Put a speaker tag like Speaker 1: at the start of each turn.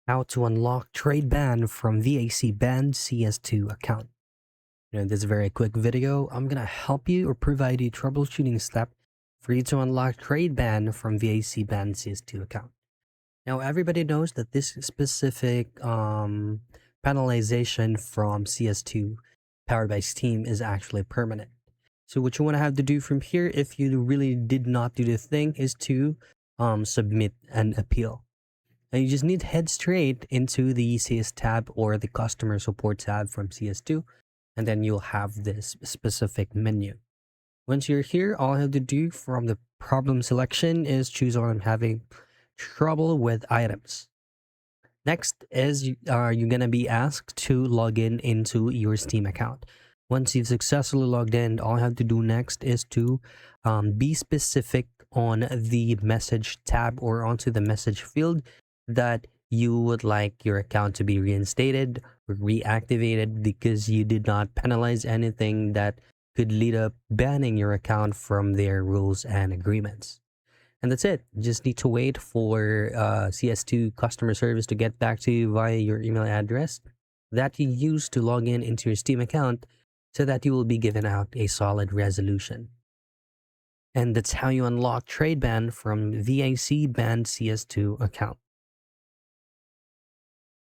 Speaker 1: How to unlock trade ban from VAC banned CS2 account. In this very quick video, I'm gonna help you or provide you troubleshooting step for you to unlock trade ban from VAC banned CS2 account. Now everybody knows that this specific penalization from CS2 powered by Steam is actually permanent. So what you want to have to do from here, if you really did not do the thing, is to submit an appeal. And you just need to head straight into the CS tab or the customer support tab from CS2, and then you'll have this specific menu. Once you're here, all I have to do from the problem selection is choose on having trouble with items. Next is you're gonna be asked to log in into your Steam account. Once you've successfully logged in, all I have to do next is to be specific on the message tab or onto the message field that you would like your account to be reinstated or reactivated because you did not penalize anything that could lead up banning your account from their rules and agreements. And that's it. You just need to wait for CS2 customer service to get back to you via your email address that you used to log in into your Steam account so that you will be given out a solid resolution. And that's how you unlock trade ban from VAC banned CS2 account.